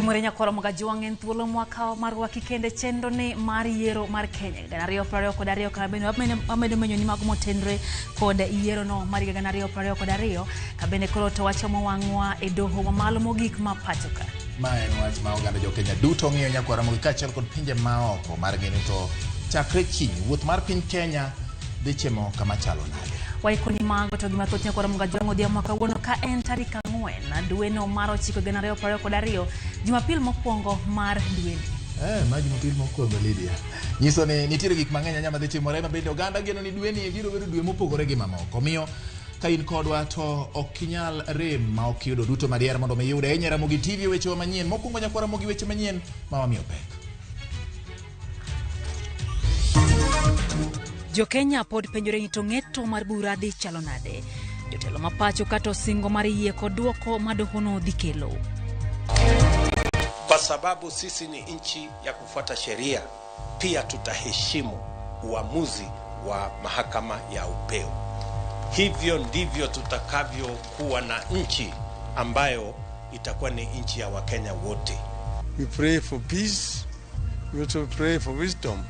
OIMORE nyakoro magajuang en thuolo mwaka marwa kikende chendo ni mar yiero mar Kenya gana 2022 kabene wamedo menyo ni mago motendre kod yiero no mar gana 2022 kabene koro to wacho mowangwa e doho mamalo mogik ma pachoka. Ma en wach ma oganda jo Kenya duto ng'iyo nyakwara mogik kaachiel kod pinje maoko mar gini to chakre chiny wuoth mar piny Kenya dhi chemo kama chalo nade. Waikoni mago to gima thoth nyakoro magajuang odhiambo kawuono ka en tarik 4 dwe no mar 9 gana 2022 Jumapil mokwongo mar dwe ni. Ma Jumapil mokwongo Lydia. Nyiso ni nitiere gik mang'eny anyama dhi timore ma bende oganda geno ni dwe ni biro bedo dwe mopogore gi mamoko. Miyo ka in kodwa to ok inyal rem ma ok yudo duto marier mondo mi yude enyera Ramogi TV weche manyien mokwongo nyakwara Ramogi weche manyien ma wamiyo pek. Jo Kenya pod penjore ni to ng'eto mar bura dhi chalo nade. Jotelo mapacho kato singo mar yie kod duoko madohono dhi kelo. Kwa sababu sisi ni nchi ya kufuata sheria, pia tutaheshimu uamuzi wa mahakama ya upeo. Hivyo ndivyo tutakavyokuwa na nchi ambayo itakuwa ni nchi ya Wakenya wote. We pray for peace, we also pray for wisdom,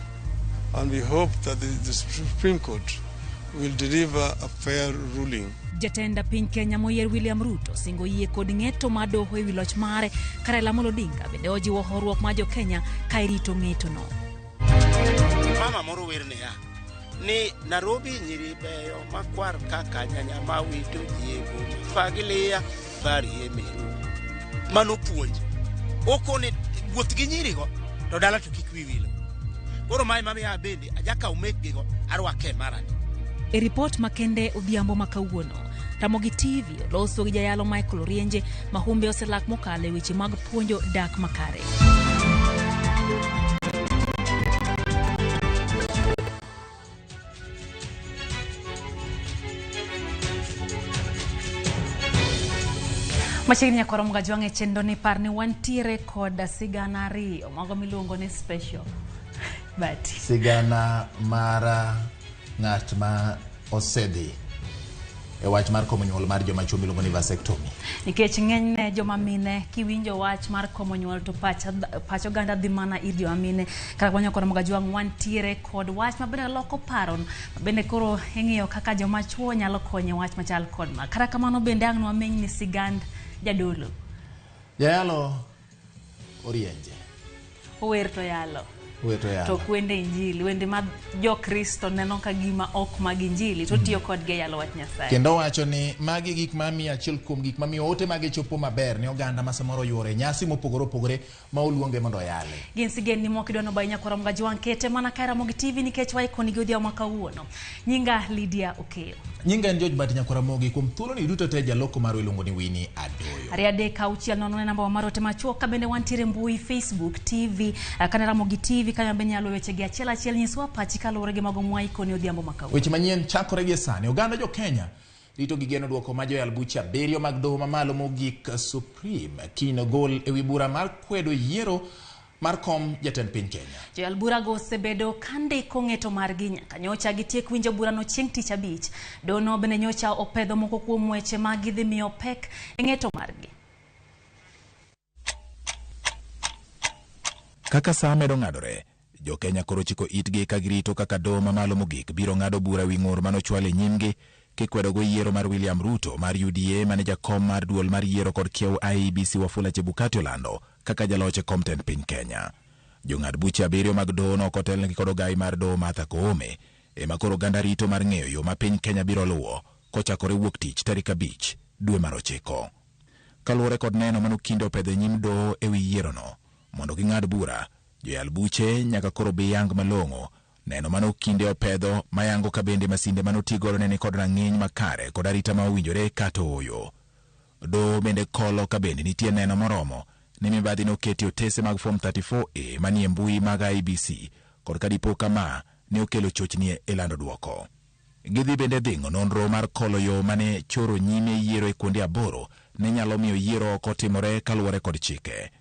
and we hope that the Supreme Court will deliver a fair ruling. Jatenda piny Kenya moyier William Ruto singo yie kod ng'eto madoho e wi loch mare Raila Odinga bende ojiwo horuok ma jo Kenya ka irito ng'eto no. Mama moro werne ya ni Nairobi nyiri beyo makwar kaka nyanya mawito jiego fagilia bari emeru mano puonj okone wuoth gi nyiri go to dala to kikwi wilo koro mai mami ya bende ajaka umekgi go arwake marani. E report makende odhiambo makawuono Ramogi TV loso gi jayalo Michael Orienje mahumbe oselak mokale weche mag puonjo dak makare. Machiegni nyakoro magajuang e chendo ni parni wantiere kod sigana ariyo mago miluongo ni special. Bati. Sigana mara ng'at ma osedhi e wach mar komo nyuol mar joma chwo miluongo ni vasectomy. Nikech ng'enyne joma mine kiwinjo wach mar komo nyuol to pacho ganda dhi mana ir joma mine kaka wanyakoro magajuang wantiere kod wach mabende loko paro mabende koro ing'iyo kaka joma chwo nyalo konyo wach machal kod ma kata kamano bende ang' nwameny ni sigand jadolo jayalo Orienje ower to yalo to kwende injili wende ma jo Kristo neno ka gima ok mag injili to tiyo kod ge yalo wach Nyasaye kendo wacho ni magi gik mami achiel kuom gik mami ote magi chopo maber ni oganda ma samoro yore nyasi mopogore opogore ma oluonge mondo yale gin sigen ni moko idwano bainya koro magajuang kete mana ka Ramogi TV nikech waikoni gi odhiambo makawuono. Nyinga Lydia Okeyo. Nyinga en George Bati nyakora Ramogi kuom thuolo ni duto te jaloko mar iluongo ni Winnie Adoyo. Ariade kauchiel nono namba mar ote machuok ka bende wantiere mbui Facebook TV kana Ramogi TV kanya bende nyalo weche gi achiel nyiswa pachi kalore gi mago mwaikoni odhiambo makawuono. Weche manyien chakore gi sani oganda jo Kenya rito gi geno duoko ma joyal buche 7 mag doho mamalo mogik Supreme kino gol e wi bura mar kwedo yiero mar kom jatend piny Kenya. Joyal bura go osebedo kandiko ng'eto margi nyaka nyocha gitiek winjo bura no chieng' tich abich. Dono bende nyocha opedho moko kuom weche mag gidhi miyo pek e ng'eto margi. Kaka saa medo ng'adore, jo Kenya koro chiko itgi ka girito kaka doho mamalo mogik biro ng'ado bura wi ng'ur manochwal e nyimgi kikwedogo yiero mar William Ruto mar UDA mane jakom mar duol mar yiero kod kiew IEBC Wafula Chebukati olando kaka jaloche kom tend piny Kenya. Jong'ad buche 7 mag doho no kotelnegi kod ogai mar doho Martha Koome ema koro ganda rito mar ng'eyo yo ma piny Kenya biro luwo kochakore wuok tich tarik 5 dwe mar 9. Kaluwore kod neno manokinde opedho nyim doho e wi yiero no mondo ging'ad bura, joyal buche nyaka koro biyang malong'o neno manokinde opedho mayango ka bende masinde manotigodo ne ni kod rang'iny makare kod arita ma owinjore kato oyo. Doho bende kolo ka bende nitie neno moromo ni mibadhi noketi otese mag Form 34A manie mbui mag IEBC kod kadipo kama ne okelo chochni e lando duoko. Gidhi bende dhing'o nonro mar kolo yo mane choro nyime yiero e kuonde 8 ne nyalo miyo yiero ok otimore kaluwore kod chike.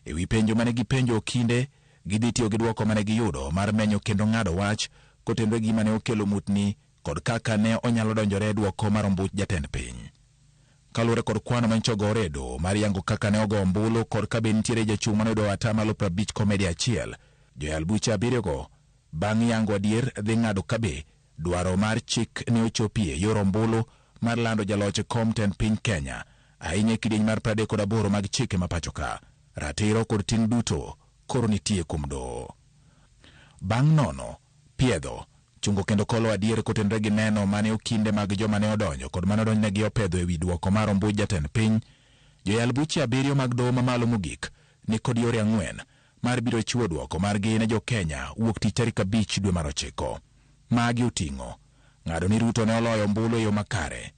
E wi penjo mane gipenjo okinde gidhi tiyo gi duoko mane giyudo mar menyo kendo ng'ado wach kotenore gi mane okelo mutni kod kaka ne onyalo donjore duoko mar ombuch jatend piny. kalure kod kwano manchogore e doho mar yango kaka ne ogo ombulu kod ka be nitiere jachung' manoyudo atamalo 50 komedi achiel. Joyal buche abiriyogo bang' yango adier dhi ng'ado kabe dwaro mar chik ne ochopie yor ombulu mar lando jaloch kom tend piny Kenya ahinya kidieny mar 38 mag chike mapacho ka. Ratiro kod ting' duto koro nitie kuom doho. Bang' nono, piedho, chungo kendo kolo adier kotenre gi neno mane okinde mag joma ne odonjo kod mane odonjnegi opedho ewi duoko mar ombuj jatend piny, joyal buche abiriyo mag doho mamalo mogik ni kod yore 4 mar biro chiwo duoko margi ne jo-Kenya wuok tich tarik 5 dwe mar 9. Magi oting'o ng'ado ni Ruto ne oloyo ombulu e yo makare.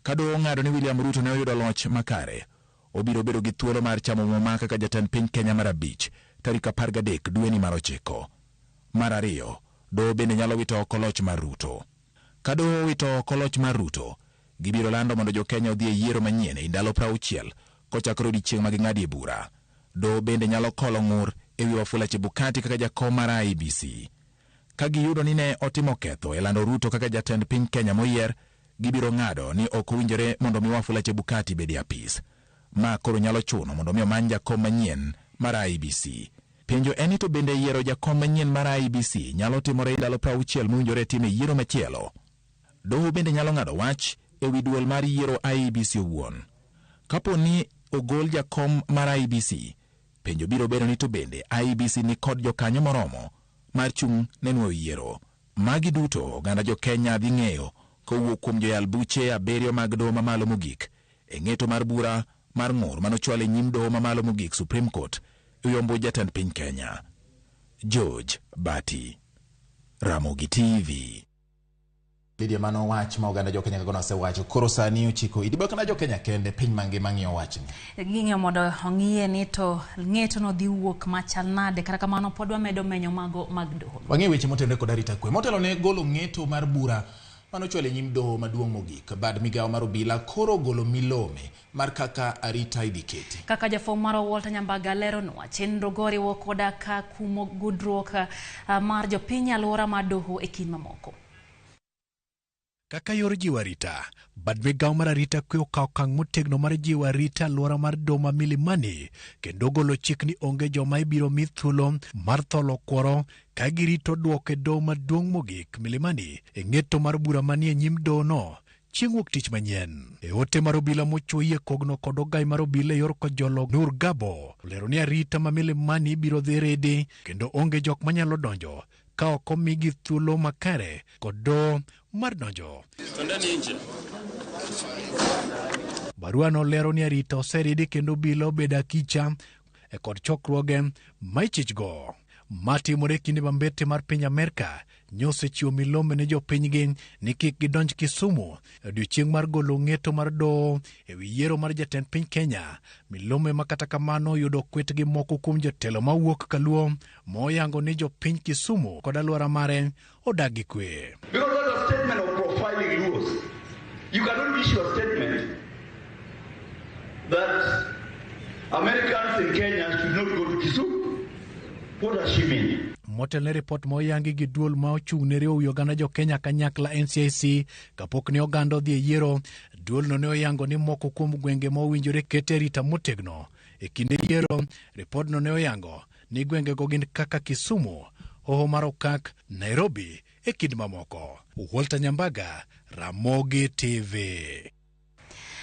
Ka doho ng'ado ni William Ruto ne oyudo loch makare, obiro bedo gi thuolo mar chamo muma kaka jatend piny Kenya mar 5 tarik 13 dweni mar 9. Mar 2, doho bende nyalo wito oko loch mar Ruto. Ka doho wito oko loch mar Ruto, gibiro lando mondo jo-Kenya odhi e yiero manyien e ndalo 60 kochakore odiechieng' ma ging'adie bura. Doho bende nyalo kolo ng'ur e wi Wafula Chebukati kaka jakom mar IEBC. Ka giyudo ni ne otimo ketho e lando Ruto kaka jatend piny Kenya moyier, gibiro ng'ado ni ok owinjore mondo mi Wafula Chebukati bed e apis. Ma koro nyalo chuno mondo mi omany jakom manyien mar IEBC. Penjo en ni to bende yiero jakom manyien mar IEBC nyalo timore e ndalo 60 mowinjore time yiero machielo. Doho bende nyalo ng'ado wach e wi duol mar yiero IEBC owuon. Kapo ni ogol jakom mar IEBC, penjo biro bedo ni to bende IEBC ni kod jokanyo moromo mar chung' ne nuo yiero. Magi duto oganda jo-Kenya dhi ng'eyo kowuok kuom joyal buche abiriyo mag doho mamalo mogik e ng'eto mar bura mar ng'ur manochwal e nyim doho mamalo mogik Supreme Court e ombuj jatend piny Kenya. George Bati, Ramogi TV. Lidia mano wach ma oganda jo-Kenya kagono osewacho koro sani ochiko idibok na jo-Kenya kende piny mangima ng'iyo wachni. Ging'iyo mondo ong'iye ni to ng'eto no dhi wuok machal nade kata kamano pod wamedo menyo mago mag doho. Wang'e weche motenore kod arita kwe. Motelo ne golo ng'eto mar bura manochwal e nyim doho maduong' mogik. Bad migawo mar obila koro golo milome mar kaka arita idhi keti. Kaka jafwambo mar Walter Nyambaga leronwa, chenro goriwo koda ka kumo gudruok mar jopiny alwora mar doho e kind mamoko. Kaka yor jiwo arita, bad migawo mar arita kwe okawo okang' motegno mar jiwo arita alwora mar doho ma Milimani kendo golo chik ni onge joma ibiro mi thuolo mar tholo kuoro ka girito duoko e doho maduong' mogik Milimani e ng'eto mar bura manie nyim doho no chieng' wuok tich manyien. E ote mar obila mochuoyie kogno kod ogai mar obila e yor kojolo Nur Gabo olero ni arita ma Milimani biro dhi redi kendo onge jok manyalo donjo ka ok omigi thuolo makare kod doho mar donjo. Barua no lero ni arita oseridi kendo obila obedo akicha e kod chokruoge ma ichichgo. Matimore kinde Bambete mar piny Amerka nyose chiwo milome ne jopinygi ni kik gidonj Kisumu e odiechieng' mar golo ng'eto mar doho e wi yiero mar jatend piny Kenya. Milome ma kata kamano yudo kwetgi moko kuom jotelo mawuok Kaluo moyango ni jopiny Kisumu kod alwora mare odagi kwe. You cannot issue a statement that Americans in Kenya should not go to Kisumu. What does she mean? Motelne report moyangi gi duol ma ochung' ne riwo oganda jo-Kenya kanyakla NCIC kapok ne oganda odhi e yiero. Duol no ne oyango ni moko kuom gwenge ma owinjore kete arita motegno e kinde yiero. Report no ne oyango ni gwenge go gin kaka Kisumu, Hoho mar Okak, Nairobi e kind mamoko. Walter Nyambaga, Ramogi TV.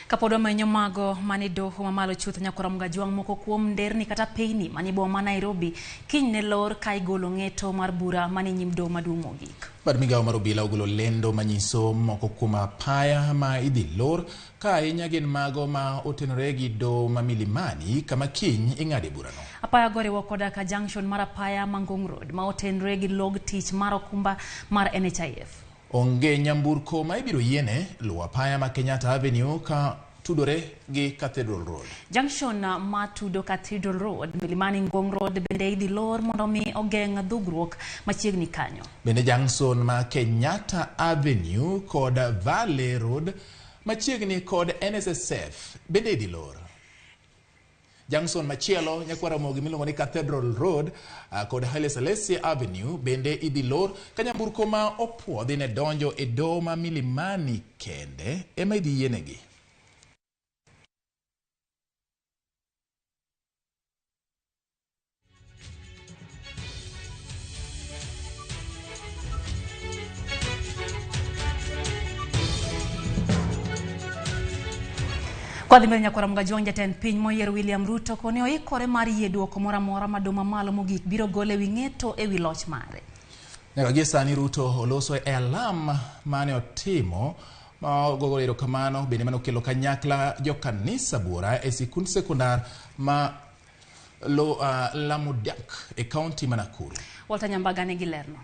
Kapod wamenyo mago mani doho mamalo chuth nyakora mga juang moko kuom nderni kata peini mani boma Nairobi kiny ne lor ka igolo ng'eto mar bura mani nyim doho maduong' mogik. Bad migawo mar obila ogolo lendo manyiso moko kuom apaya ma idhi lor ka ahinya gin mago ma otenore gi doho ma Milimani kama kiny ing'ade burano. Apaya goriwo koda ka junction mar apaya Mangong Road ma otenore gi log tich mar okumba mar NHIF. Onge nyamburko ma ibiro yiene luwo apaya ma Kenyatta Avenue ka tudore gi Cathedral Road. Junction ma tudo Cathedral Road, Milimani Ngong Road bende idhi lor mondo mi ogeng' dhugruok machiegni kanyo. Bende junction ma Kenyatta Avenue kod Valley Road machiegni kod NSSF bende idhi lor. Junction machielo nyakwara mogi miluongo ni Cathedral Road kod Haile Selassie Avenue bende idhi lor ka nyamburko ma opuodhi ne donjo e doho ma Milimani kende ema idhi yienegi. Kwa dhimeni ya kwara jonja ten piny moyer William Ruto kone oikore mar yie duoko mora mora madoma malo mogik biro gole wing'eto e wi loch mare. Nyaka gi sani Ruto oloso e alam mane otimo ma gogolo erokamano bende mane okelo kanyakla jokanisa buora e sikund sekondar ma Lamudak e kaunti ma Nakuru. Walter Nyambaga ne gilerno.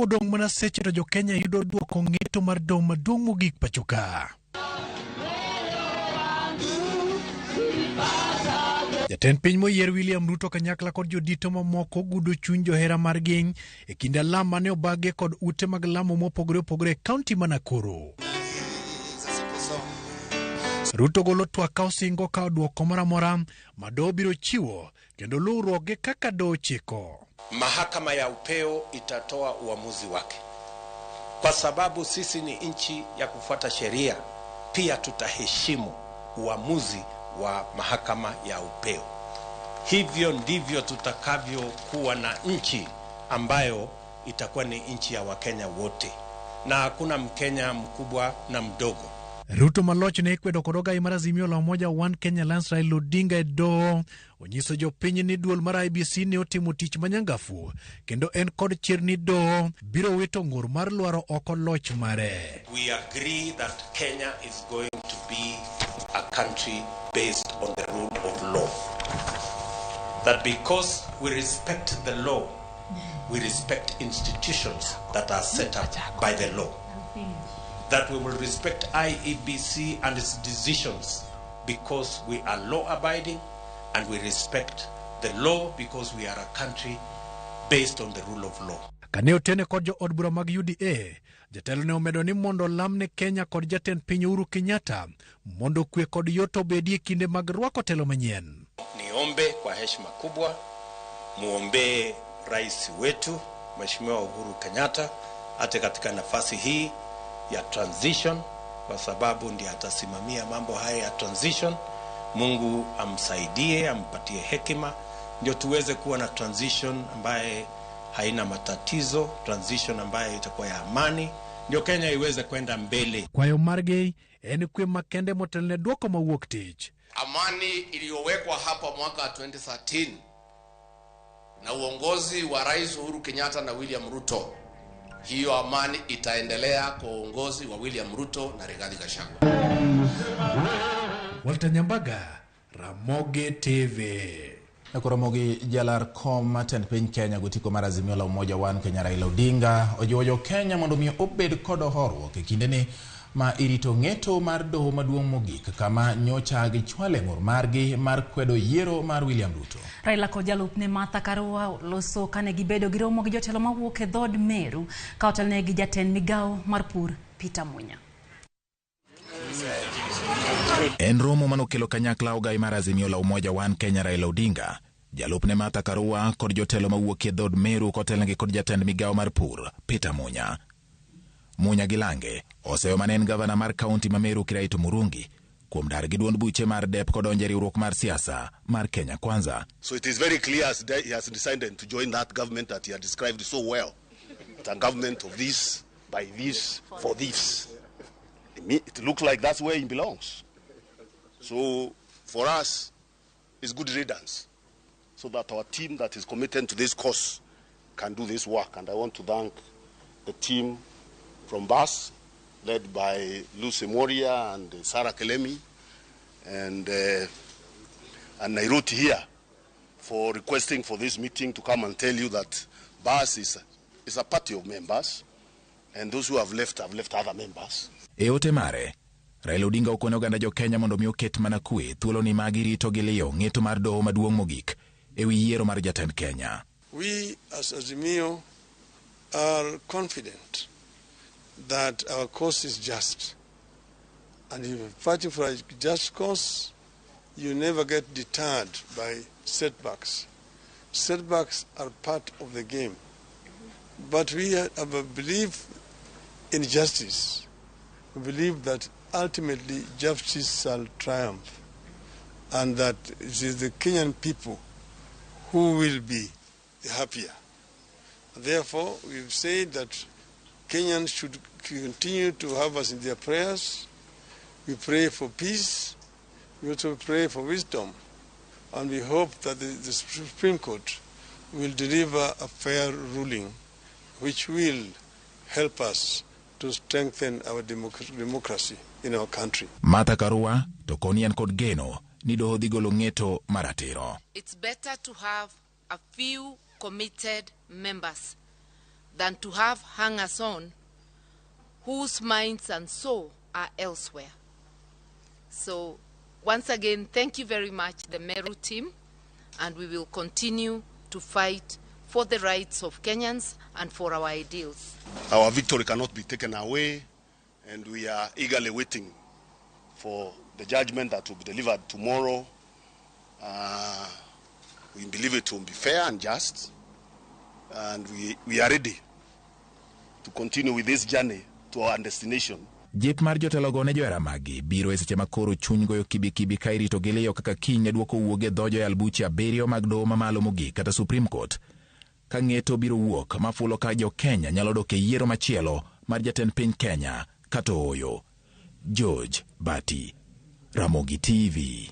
Odong mana seche to jo Kenya yudo duoko ng'eto mar dom maduong' mogik pachoka. Jatend piny moyier William Ruto kanyakla kod jodito mamoko gudo chuny johera mar geng e kind alam mane obage kod ute mag lamo mopogore opogore e kaunti ma Nakuru. Ruto golo twak ka osingo ka duoko mora mora ma doho biro chiwo kendo luwruok kaka doho chiko. Mahakama ya upeo itatoa uamuzi wake. Kwa sababu sisi ni nchi ya kufuata sheria, pia tutaheshimu uamuzi wa mahakama ya upeo. Hivyo ndivyo tutakavyokuwa na nchi ambayo itakuwa ni nchi ya Wakenya wote. Na hakuna Mkenya mkubwa na mdogo. Ruto maloch ne ikwedo kod ogai mar Azimio la Umoja One Kenya Alliance Raila Odinga e doho onyiso jopiny ni duol mar IBC ne otimo tich manyangafu kendo en kod chir ni doho biro wito ng'ur mar lwaro oko loch mare. We agree that Kenya is going to be a country based on the rule of law. That because we respect the law, we respect institutions that are set up by the law. That we will respect IEBC and its decisions because we are law-abiding, and we respect the law because we are a country based on the rule of law. Kane otene kod jo od bura mag UDA, jatelo ne omedo ni mondo lamne Kenya kod jatend piny Uhuru Kenyatta mondo kwe kod yoto bedie kinde mag rwako telo manyien. Niombe kwa heshima kubwa, muombe rais wetu Mheshimiwa Uhuru Kenyatta ate katika nafasi hii ya transition, kwa sababu ndiye atasimamia mambo haya ya transition. Mungu amsaidie, ampatie hekima ndio tuweze kuwa na transition ambaye haina matatizo, transition ambaye itakuwa ya amani, ndio Kenya iweze kwenda mbele. Kwayo margei en kwe makende motelne duoko mawuok tich. Amani iliyowekwa hapa mwaka 2013 na uongozi wa Rais Uhuru Kenyatta na William Ruto, hiyo amani itaendelea kwa uongozi wa William Ruto na Rigathi Gachagua. Walter Nyambaga, Ramogi TV. Ramogi jalar kom ten piny Kenya gutiko mar Azimio la Umoja One Kenya Raila Odinga ojiwo Kenya mondo mi obed kod horuok e kindeni ma irito ng'eto mar doho maduong' mogik kama nyocha gichwale ng'ur margi mar kwedo yiero mar William Ruto. Raila kod jalupne Martha Karua loso kane gibedo gi romo gi jotelo mawuok e dhod Meru ka otelne gi jatend migawo mar pur Peter Munya. En romo manokelo kanyakla ogai mar Azimio la Umoja One Kenya Raila Odinga, jalupne Martha Karua kod jotelo mawuok e dhod Meru kotelne kod jatend migawo mar pur Peter Munya. Munya Gilange oseo manen gavana mar kaunti ma Meru Kiraitu Murungi kuom dar gi duond buche mar dep kod onje riwruok mar siasa mar Kenya Kwanza. So it is very clear that he has decided to join that government that he had described so well. It's a government of this, by this, for this. It looks like that's where he belongs. So for us, it's good riddance, so that our team that is committed to this cause can do this work. And I want to thank the team from BAS, led by Lucy Moria and Sarah Kelemi and Nairobi here, for requesting for this meeting to come and tell you that BAS is a party of members, and those who have left other members. Eote mare, Raila Odinga okono oganda jo Kenya mondo mi oket mana kwe thuolo ni magi rito gi liyo ng'eto mar doho maduong' mogik ewi yiero mar jatend Kenya. We as Azimio are confident that our cause is just. And if you're fighting for a just cause, you never get deterred by setbacks. Setbacks are part of the game. But we have a belief in justice. We believe that ultimately justice shall triumph, and that it is the Kenyan people who will be happier. Therefore, we've said that Kenyans should continue to have us in their prayers. We pray for peace. We also pray for wisdom. And we hope that the Supreme Court will deliver a fair ruling which will help us to strengthen our democracy in our country. Martha Karua to konian kod geno ni doho dhi golo ng'eto maratiro. It's better to have a few committed members than to have hangers-on whose minds and soul are elsewhere. So once again, thank you very much, the Meru team, and we will continue to fight for the rights of Kenyans and for our ideals. Our victory cannot be taken away, and we are eagerly waiting for the judgment that will be delivered tomorrow. We believe it will be fair and just, and we are ready to continue with this journey to our destination. Jip mar jotelogo ne Ramogi biro e seche makoro chuny goyo kibi ka irito gileyo kaka kiny duoko wuoge dhojo e albuche 7 mag doho mamalo mogik kata Supreme Court. Ka ng'eto biro wuok mafulo ka jo Kenya nyalo dok e yiero machielo mar jatend piny Kenya kata oyo. George Bati, Ramogi TV.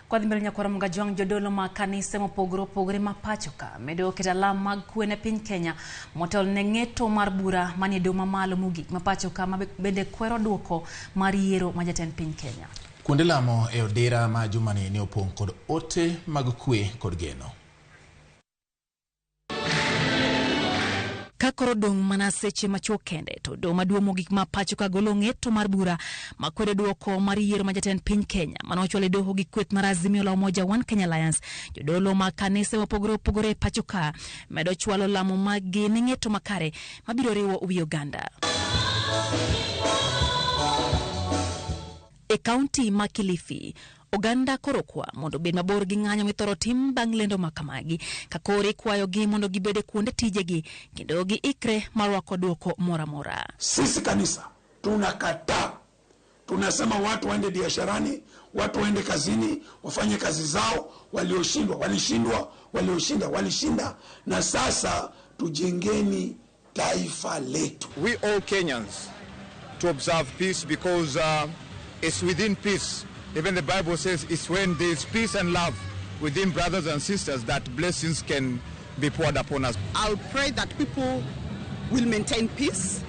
Kwa dhimbele nyakora mga juang jodolo ma kanise mopogore ma pacho ka medo keto alam mag kwe ne piny Kenya motelo ne ng'eto mar bura manie doho mamalo mogik ma pacho ka bende kwero duoko mar yiero ma jatend piny Kenya. Kuonde lamo e odera ma jumani ne opong' kod ote mag kwe kod geno. Kakoro dong mana seche machuok kende to doho maduong' mogik ma pacho ka golo ng'eto mar bura makwedo duoko mar yiero ma jatend piny Kenya manochwale doho gi kweth mar Azimio la Umoja One Kenya Alliance. Jodolo ma kanise mopogore pacho ka medo chwalo lamo magi ne ng'eto makare mabiro riwo wi oganda. E kaunti ma Kilifi, oganda korokwa mondo bed mabor gi ng'anyo mithoro tim bang' lendo makamagi kakore kwayo gi mondo gibede kuonde tijegi kendo gi ikre marwako duoko mora. Sisi kanisa tunakataa, tunasema watu waende biasharani, watu waende kazini, wafanye kazi zao. Walioshindwa walishindwa, walioshinda walishinda, na sasa tujengeni taifa letu. We all Kenyans to observe peace because it's within peace. Even the Bible says it's when there is peace and love within brothers and sisters that blessings can be poured upon us. I'll pray that people will maintain peace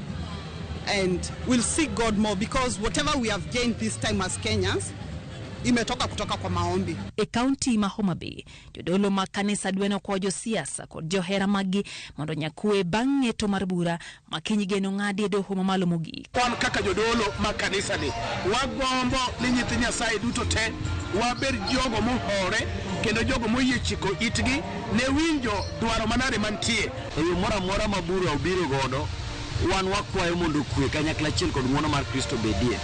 and will seek God more, because whatever we have gained this time as Kenyans, imetoka kutoka kwa maombi. E kaunti ma Homa Bay, jodolo ma kanisa dweno kwa josiasa kod johera magi mondo nyakue bang' ng'eto mar bura makiny geno ng'adi e doho mamalo mogik. Wan kaka jodolo ma kanisa ni wagombo ni nyithi Nyasaye duto te wabed jogo mohore kendo jogo moyie chiko itgi ne winjo dwaro manare mantie. E yo mora mora ma bura obiro godo, wan wakwayo mondo kwe kanyakla achiel kod ng'wono mar Kristo bedie.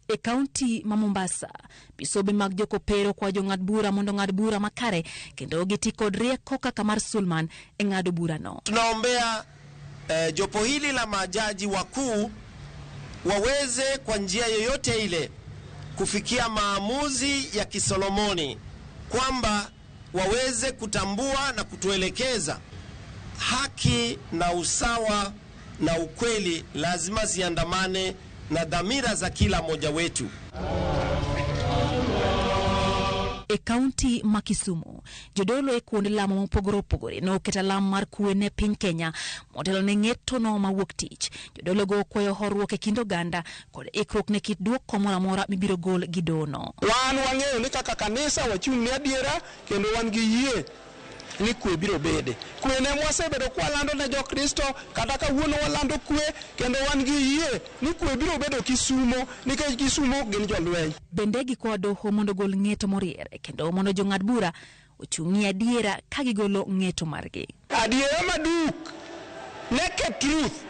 E kaunti ma Mombasa, bisobe mag jokopero kwa jong'ad bura mondo ng'ad bura makare kendo giti kod rieko kaka mar Sulman e ng'ado bura no. Tunaombea jopo hili la majaji wakuu waweze kwa njia yoyote ile kufikia maamuzi ya kisolomoni, kwamba waweze kutambua na kutuelekeza haki na usawa na ukweli lazima ziandamane na dhamira za kila mmoja wetu. E kaunti ma Kisumu, jodolo e kuonde lamo mopogore no keta lam mar kwe ne piny Kenya motelo ne ng'eto no mawuok tich. Jodolo go kwayo horuok e kind oganda kod ikruok ne kit duoko mora mibiro gol gi doho no. Wan wang'eyo ni kaka kanisa wachung' ne adiera kendo wan gi yie ni kwe biro bede. Kwe ne mwasebedo kwa lando ne jo Kristo, kata kawuono walando kwe kendo wan gi yie ni kwe biro bedo Kisumo, nikech Kisumo gin jolweny. Bende gikwa doho mondo gol ng'eto moriere kendo mondo jong'ad bura ochung'i adiera ka gigolo ng'eto margi. Adiera maduk, naked truth,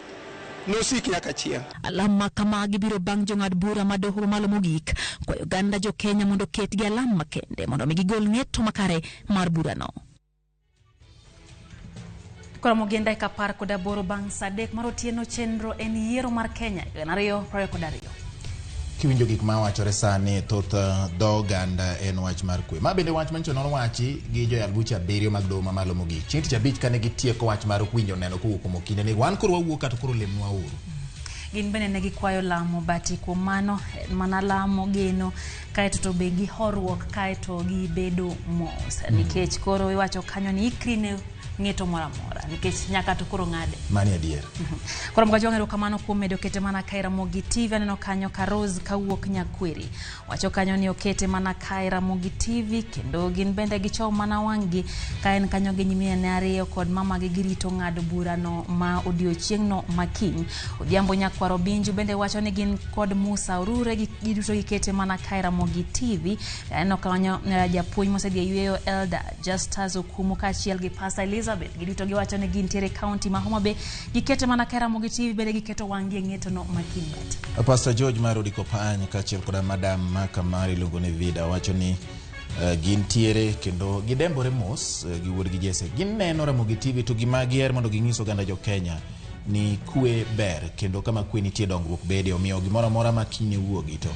nosik nyaka chieng'. Alama kama gibiro bang' jong'ad bura ma doho mamalo mogik kwayo oganda jo Kenya mondo ketgi alama makende mondo gigol ng'eto makare mar bura no. Kora mogenda e kapar koda boro bang' sadek mar otieno chenro en yiero mar Kenya 2022. kiwinjo gik ma wachore sani thoth doganda en wach mar kwe. Ma bende wach mancho nono wachi gi jo yalbucha abiriyo mag doho mamalo mogik. Chieng' tich abich kane gitieko wach mar winjo neno kowuok kuom okinde ni wan koro wawuok kata koro lemnwa uru. Gin bende ne gikwayo lamo bati kuom mano mana lamo geno kaeto to be gi horruok kaeto gi bedo mos nikech koro iwacho kanyo ni ikri ne ng'eto mora mora nikech nyaka to koro ng'ade mani adier. Koro mga jwang'ero kamano kuom medo kete mana kae Ramogi TV. Aneno kanyo ka Rose kawuok Nyakweri wacho kanyo ni okete mana kae Ramogi TV kendo gin bende gichow mana wang'gi ka en kanyo gi nyimine ariyo kod mama gi girito ng'ado burano ma odiochieng'no makiny. Odhiambo Nyakwaro Binju bende wacho ni gin kod Musa Orure giduto gikete mana kae Ramogi TV. Aneno kanyo japuonj mosedhi yweyo Elder Justus Okumu kaachiel gi Pastor Elizabeth giduto giwacho ni gintiere county ma Homa Bay gikete mana kae Ramogi TV bende giketo wang'gi e ng'etono makiny bati. Pastor George Marudi Kopany kaachiel kod Madam Makamari iluongo ni Vida wacho ni gintiere kendo gidembore mos gi wuodgi Jesse. Gineno Ramogi TV to gima giher mondo ging'iso oganda jo Kenya ni kwe ber kendo kama kwe nitie dongruok bede omiyo gimoro amora ma kiny wuogi to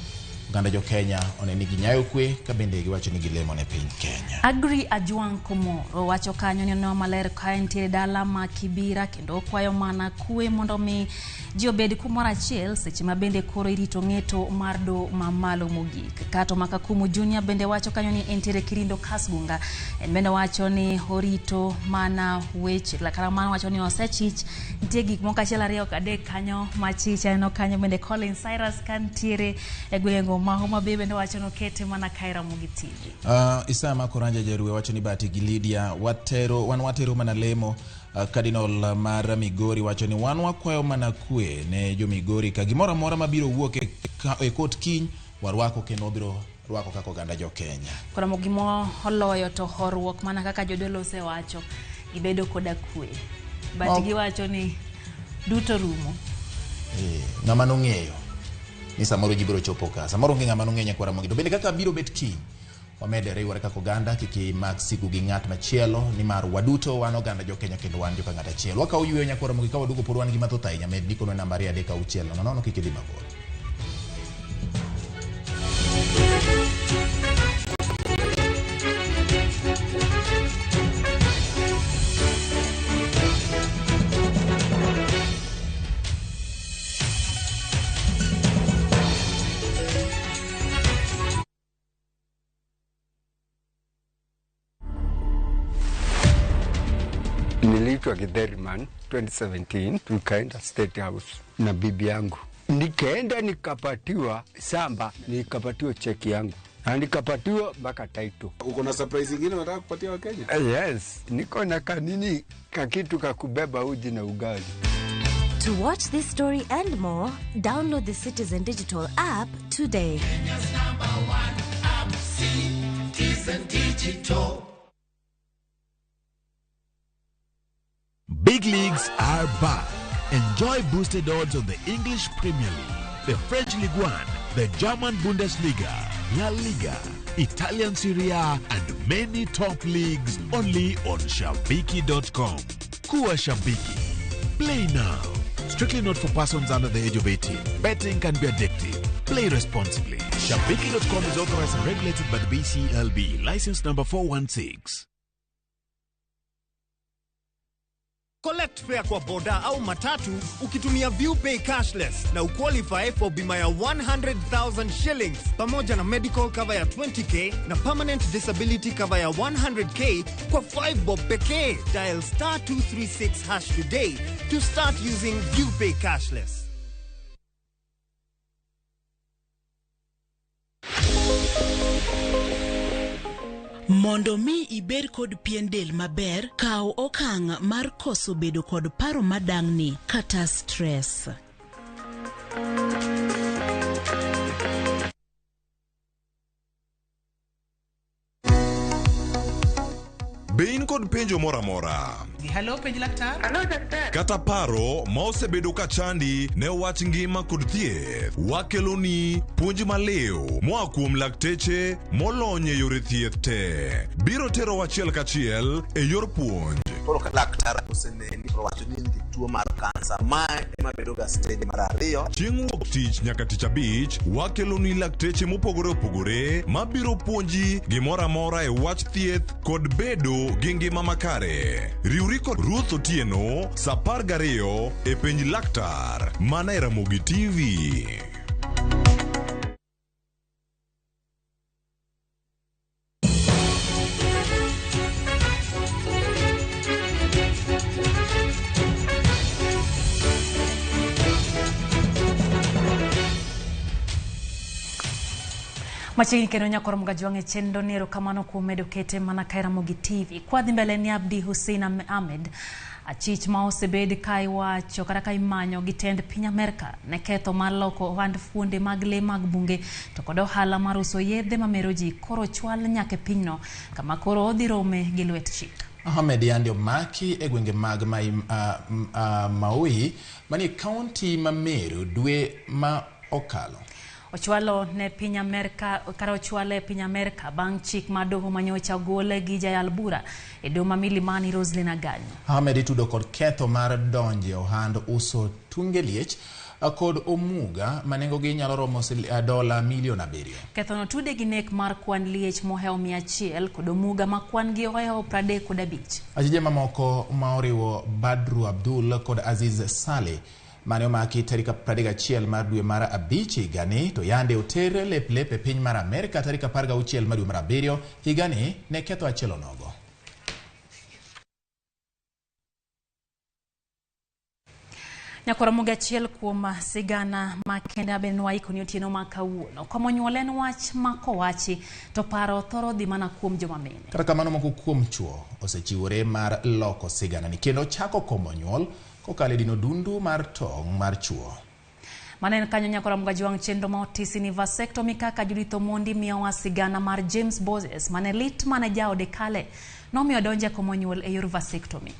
oganda jo Kenya oneni ginyayo kwe ka bende giwacho ni gilemo ne piny Kenya. Agri Ajwang Komoro wacho kanyo ni no maler ka ntiere dala ma Kibira kendo kwayo mana kwe mondo mi ji obed kumoro achiel seche ma bende koro irito ng'eto mar do mamalo mogik. Kato Makakumu Junior bende wacho kanyo ni entiere Kirindo Kasgunga en bende wacho ni orito mana weche lakara mana wacho ni osechich nitie gik moko achiel ariyo kadek kanyo machicha eno kanyo bende Colin Cyrus kantiere e gwengo ma Homa Bay bende wacho no kete mana kae Ramogi TV. Isama Koranja Jaruwe wacho ni bati gi Lydia watero mana lemo. Cardinal mar Migori wacho ni wan wakwayo mana kwe ne jo Migori ka gimoro amora mabiro wuok e kot kiny warwako kendo biro rwako kako ganda jo Kenya. Kora mogimo holoyo to horruok mana kaka jodolo osewacho gibedo koda kwe. Bati giwacho ni duto rumo. Ng'ama nong'eyo ni samoro ji biro chopo ka. Samoro ng'ama nong'enya kwa Ramogi. Bende kaka biro bet kiny wamedere riwore kako ganda kiki mak siku gi ng'at machielo ni mar waduto wan oganda jo Kenya kendo wan jo ka ng'at achiel. Wakaw yweyo Nyakwaro Ramogi ka wadugo pod wan gi mathoth ahinya med dikono namba 3 nono kik idhi mabor. Niliitwa Githeriman 2017 tukaenda State House na bibi yangu, nikaenda nikapatiwa samba, nikapatiwa cheki yangu na nikapatiwa mpaka title. Uko na surprise nyingine unataka kupatia wa Kenya? Yes, niko na kanini kakitu kakubeba uji na ugali. To watch this story and more, download the Citizen Digital app today. Kenya's #1 app, Citizen Digital. Big leagues are back. Enjoy boosted odds on the English Premier League, the French Ligue 1, the German Bundesliga, La Liga, Italian Serie A, and many top leagues only on Shabiki.com. Kuwa Shabiki. Play now. Strictly not for persons under the age of 18. Betting can be addictive. Play responsibly. Shabiki.com is authorized and regulated by the BCLB. License number 416. Collect fare kwa boda au matatu ukitumia ViewPay cashless na uqualify for bima ya 100,000 shillings pamoja na medical cover ya 20k na permanent disability cover ya 100k kwa 5 bob pekee. Dial *236# today to start using ViewPay cashless. Mondo mi ibed kod pien del maber, kaw okang' mar koso bedo kod paro madang'ni kata stress. Bein kod penjo mora mora. Hello, penj laktar. Hello, daktar. Kata paro ma osebedo ka chandi ne wach ngima kod thieth. Wakeloni puonj maleo moa kuom lakteche molony e yore thieth te. Biro tero wachiel kachiel e yor puonj. koro ka laktar oseneni owacho ni nigi tuo mar kansa, ma ema bedo ga stage mar 2. Chieng' wuok tich nyaka tich abich wakelo ni lakteche mopogore opogore mabiro puonji gimoro amora e wach thieth kod bedo gi ngima makare. Riwri kod Ruth Otieno saa 12 e penj laktar mana e Ramogi TV. Machiegni kendo nyakoro mgajuange chendo nero kamano kuom medo kete mana kae Ramogi TV. Kwadhi mbele ni Abdi Hussein Ahmed, achich ma osebed ka iwacho kata ka imanyo gi tend piny Amerka ne ketho mar loko ohand fuonde mag le mag bunge to kod ohala mar uso yedhe mamero ji koro chwal nyaka pinyno kama koro odhi rome gi lwet chik. Ahmed yandi omaki e gwenge mag Maui mani kaunti ma Meru dwe ma okalo. Ochwalo ne piny Amerka, kara ochwale piny Amerka bang' chik ma doho manyocha gole gi jayal bura e doho ma Milimani Roslyn Aganyo. Ahmed itudo kod ketho mar donje ohand uso tunge liech kod omuga manengogi nyalo romo $7 milion. Ketho no tude gi nek mar kwan liech mohewo 100 kod omuga ma kwan gi ohewo 35. Ajije mamoko ma oriwo Badru Abdul kod Aziz Saleh mane omaki tarika 31 mar dwe mar abich higani to yande otere lep e piny mar Amerika tarika 16 mar dwe mar 7 higani ne ketho achiel onogo. Nyakoro Ramogi achiel kuom sigana makende aben waikoni otieno ma kawuono. Komo nyuol en wach makowachi to paro thoro dhi mana kuom joma mine. Kata kamano moko kuom chuo osechiwore mar loko sigana ni kendo chako komo nyuol kokale dino dundu mar tong' mar chuo. Manen kanyo nyakoro Ramogi ajuang chenro ma otisi ni vasectomy kaka Judith Omondi miyowa sigana mar James Boses mane lit mane jaode kale nomiyo donje komo nyuol e yor vasectomy.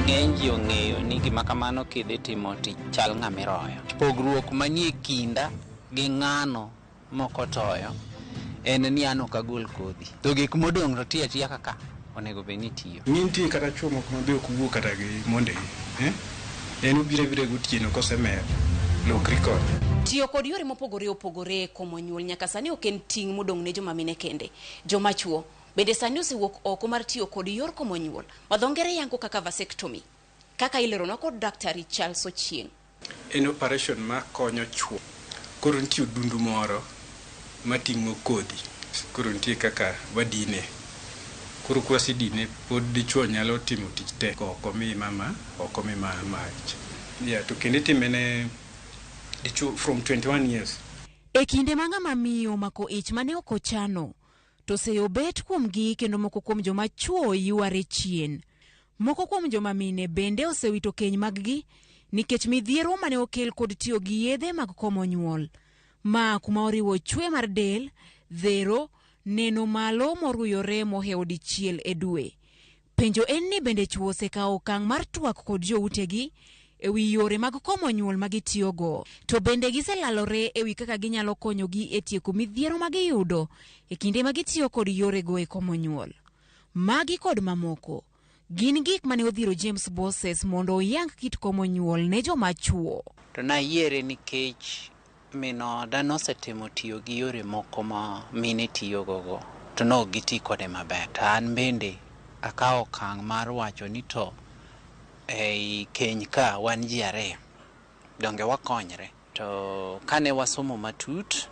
Ng'eny ong'eyo ni gima kamano kidhi timo tich chal ng'amiroyo. Pogruok manie kinda gi ng'ano moko toyo en ni an ok agol kodhi. To gik modong' to tiya kaka onego bed ni tiyo. Nitie kata chuo moko mabe ok wuok kata gi mondegi. En ubire gotieno kosemer lok record. Tiyo kod yore mopogore opogore komo nyuol nyaka sani ok en ting' modong' ne joma mine kende. Joma chuo bende sani osewuok oko mar tiyo kod yor komo nyuol madhongere yango kaka vasectomy kaka ilerona kod Daktari Charles Ochieng. En operation ma konyo chuo. Koro nitie dundu moro mating'o kodhi. Koro nitie kaka wadine. Koro kwasidine pod dichuo nyalo timo tich te oko mi mama oko mi mach. To kende timene dichuo from 21 years. E kinde ma ng'ama miyo mako ich mane ok ochano to seyo bet kuom gi kendo moko kuom joma chuo yuare chien. Moko kuom joma mine bende osewito keny mag gi nikech midhiero mane okel kod tiyo gi yedhe mag komo nyuol. Ma kuma oriwo chwe mar del, dhero, neno malo moruyore mohewo dichiel e dwe. Penjo en ni bende chuo osekawo okang' mar twak kod joutegi ewi yore mag komo nyuol magitiyogo. To bende giselalore ewi kaka ginyalo konyogi e tieko midhiero magiyudo e kinde magitiyo kod yorego e komo nyuol. Magi kod mamoko gin gik mane odhiro James Boses mondo oyang kit komo nyuol ne joma chuo. To nayiere nikech mino dhano osetimo tiyo gi yore moko ma mine tiyo gogo to no giti kode maber. To an bende akawo okang' mar wacho ni to ei keny ka wan ji ariyo donge wakonyre. To kane wasomo matut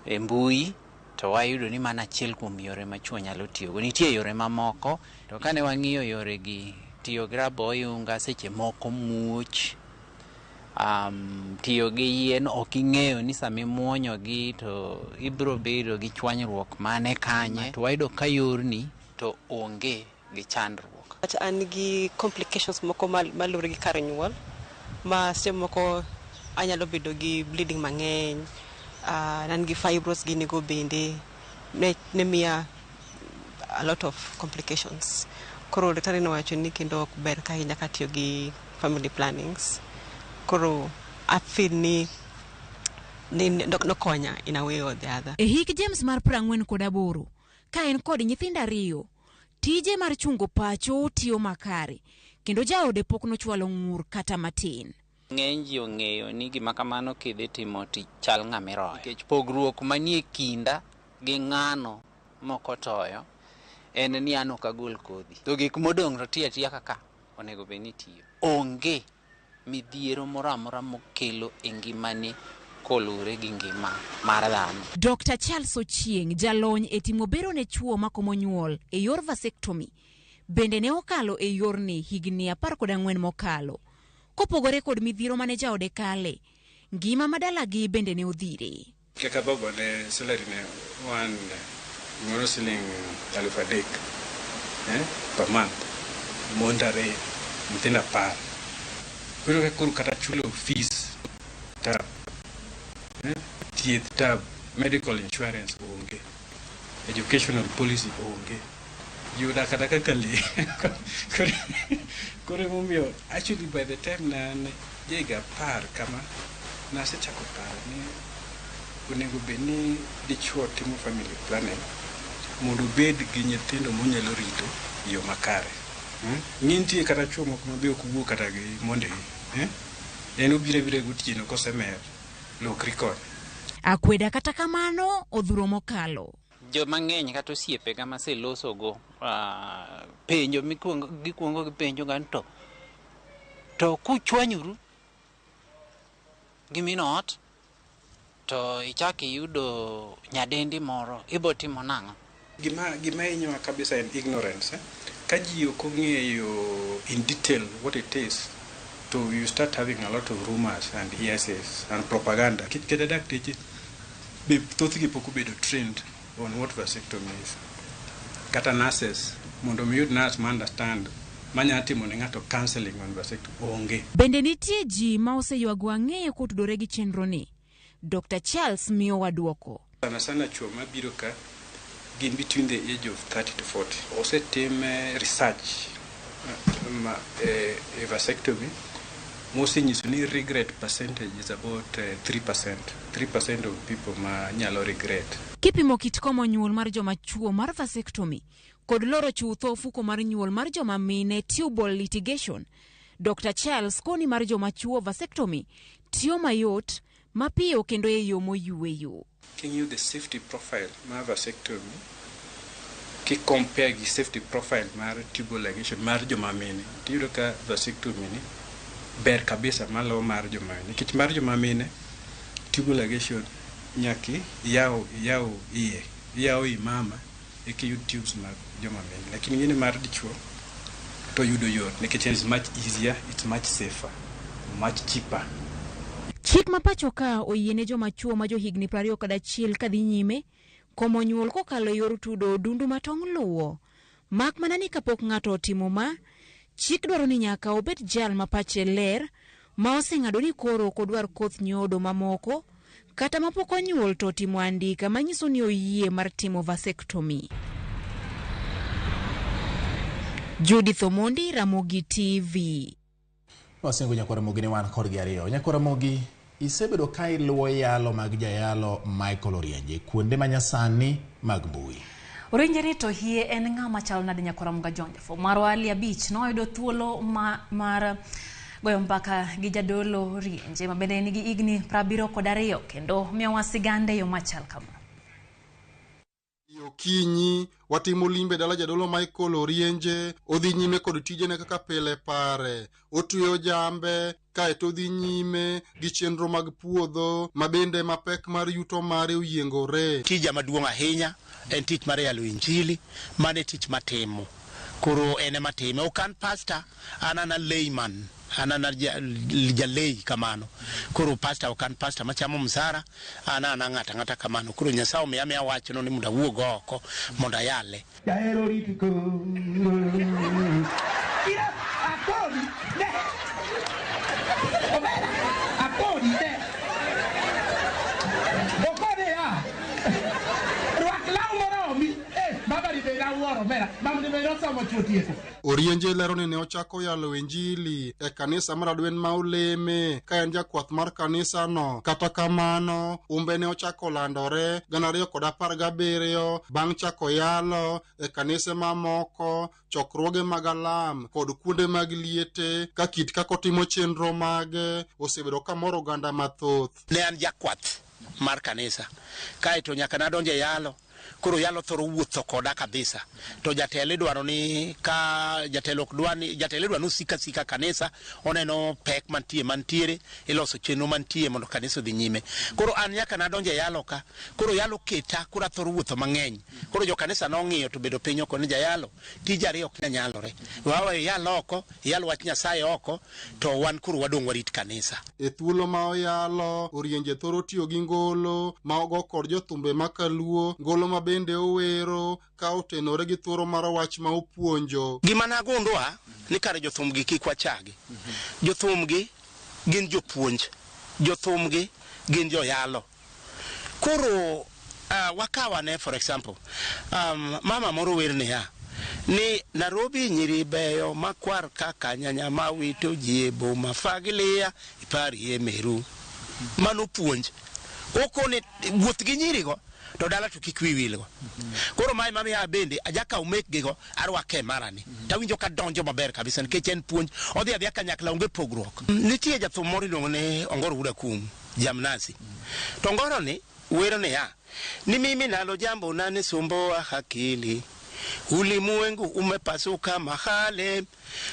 e mbui to wayudo ni mana achiel kuom yore ma chuo nyalo tiyogo. Nitie yore mamoko to kane wang'iyo yore gi tiyo gi rabo oyunga seche moko muoch, tiyo gi yien ok ing'eyo ni sami muonyo gi to ibro bedo gi chwanyruok mane kanye. To wayudo ka yorni to onge gi chandruok. An gi complications moko malure gi kar nyuol ma seche moko anyalo bedo gi bleeding mang'eny. Nan gi fibros gini go bende ne miya a lot of complications. Koro daktari nowacho ni kendo ok ber ka ahinya ka tiyo gi family plannings. Koro I feel ni nokonya in a way or the other. E hik James mar 48 ka en kod nyithindo 2, tije mar chungo pacho tiyo makare kendo jaode pok nochwalo ng'ur kata matin. Ng'eny ji ong'eyo ni gima kamano kidhi timo tich chal ng'amiroyo nikech pogruok manie kinda gi ng'ano moko toyo en ni an ok agol kodhi to gik modong' to tiya tiya kaka onego bed ni tiyo. Onge midhiero moro amora mokelo e ngimani kolure gi ngima mar dhano. Dr. Charles Ochieng, jalony e timo bero ne chuo makomo nyuol e yor vasectomy, bende ne okalo e yorni higni 14 mokalo. Kopogore kod midhiero mane jaode kale, ngima madalagi bende ne odhire. Kaka bobo ne salary ne wan ngoro siling 3,000 per month. Mondare mtinda par. Kuru kata chulo fees tab. Thieth tab, medical insurance onge. Educational policy onge. Yuda kata kakali. Kore mumio, actually by the time na jega par kama nase chako par ni unego beni dichuo timo family planning mondo bed gi nyithindo monyalo rito yo makare. Nyinti kata chuo moko mabe okuwo kata gi monde en obire gotieno kosemer lokri kod. Akweda kata kamano odhuro mokalo. Jo mang'eny kata osiepe ga maseloso go penjo gikuongo gi penjo ganto to kuchwanyuru giminot to ichaki yudo nyadendi moro ibo timo nang'o. Gima inyoa kabisa en ignorance. Ka ji ok ong'eyo in detail what it is, so you start having a lot of rumors and hearsays and propaganda. Kete dakteche be thothgi pok obedo trained on what vasectomy is. Kata nurses mondo miyud nurse ma understand manya timo ne ng'ato counseling on vasectomy onge. Bende nitie ji ma oseywago ang'eyo kotudore gi chenro ni. Dr. Charles miyo waduoko. Sana chuo mabiro ka gin between the age of 30 to 40. Osetim research vasectomy. Most ni regret percentage is about 3%. 3% of people ma nyalo regret. Kipimo kit komo nyuol mar joma chuo mar vasectomy kod loro chutho ofuko mar nyuol mar joma mine tubal litigation, Dr. Charles koni mar joma chuo vasectomy tiyo mayot mapiyo kendo e yo moyueyo. Can you the safety profile mar vasectomy ki compare gi safety profile mar tubal ligation mar joma mine. Tiyudo ka vasectomy ni ber kabisa malo mar joma mine. Nikech mar joma mine tubal ligation nyaki yao imama yud tubes mag joma mine. Lakini ngine mar dichuo to yudo yot nikech it's much easier, it's much safer, much cheaper. Chik mapacho ka oyiene joma chuo ma jo higni 21 kadhi nyime komo nyuol kokalo yor tudo dundu matong' luwo. Mak mana ni kapok ng'ato otimo ma, chik dwaro ni nyaka obed jal mapache ler ma oseng'ado ni koro kodwar koth nyodo mamoko kata mapok onyuol to timo andika manyiso ni oyie mar timo vasectomy. Judith Omondi, Ramogi TV. Wasengo Nyakora Mogi ni wan kod gi ariyo. Nyakora Mogi, isebedo ka iluwo yalo mag jayalo Michael Orienje kuonde manyasani mag mbui. Orienje to hie en ng'ama chalo nade Nyakora Moga Jonja. Fo marwa Ali Abich noyudo thuolo mar goyo mbaka gi jadolo Orienje mabende nigi higni 72 kendo miyo wasigande yo machal kama. Okinyi watimo limbe dala jadolo Michael Orienje, odhi nyime kod tijene kaka pile pare, otuyo jambe kaeto odhi nyime gi chenro mag puodho mabende mapek mar yuto mare oyiengore. Tija maduong' ahinya en tich mar yalo injili, mane tich matimo. Koro ene matime, okan pastor, anana layman, anana jalei kamano. Koro pastor okan pastor machamo msara, anana ng'ata kamano. Koro Nyasaye miya wacho ni mondo awuog oko mondo ayale. Jaero ritiko. Ira akodi ne. Omera akodi ne. Okode ya. Ruak lau moro mi. Baba ri wuoro mera mamni mero somo chuotieko. Orienje lero ni ne ochako yalo injili e kanisa mar Adwen ma Oleme ka en jakwath mar kanisa no. Kata kamano umbe ne ochako landore 2017 bang' chako yalo e kanise mamoko, chokruoge mag alam kod kuonde mag liete ka kit kako timo chenro mage osebedo kamoro oganda mathoth. Ne an jakwath mar kanisa kaeto nyaka nadonje yalo. Koro yalo thoro wuotho koda kabisa. To jatelo dwaro ni ka jatelo dwaro sika kanisa oneno pek mantiere iloso chenro mantie mondo kanisa dhi nyime. Koro an nyaka nadonje yalo ka. Koro yalo keta kura thoro wuotho mang'eny. Koro jo kanisa nong'iyo to bedo piny oko ni jayalo tije ariyo ok nyalore. Wawe yalo oko, yalo wach Nyasaye oko to wan koro wadong' warit kanisa. E thuolo ma oyalo Orienje thoro tiyo gi ngolo ma ogo kod jothumbe makaluo, ngolo ma bende owero ka otenore gi thuoro mar wach ma opuonjo. Gima nagundua ni kare jothumgi kik wachagi. Jothumgi gin jopuonj, jothumgi gin joyalo. Koro wakawane for example, mama moro wer niya ni Nairobi nyiri beyo makwar kaka nyanya mawito jiebo mafagilia ipari emeru. Mano puonj. Okone wuoth gi nyirigo to dala to kik wiwilgo. Koro mai mami ya bende ajaka umek gigo arwake marani. Tawinjo ka donjo maber kabisa nikech en puonj odhi adhi kanyakla onge pogruok. Nitie jathum moro iluongo ni Ongoro Uda Kum Jamnasi. To Ongoro ni wero ni ya ni mimi nalo jambo nane sumbo akili. Ulimwengu umepasuka mahali.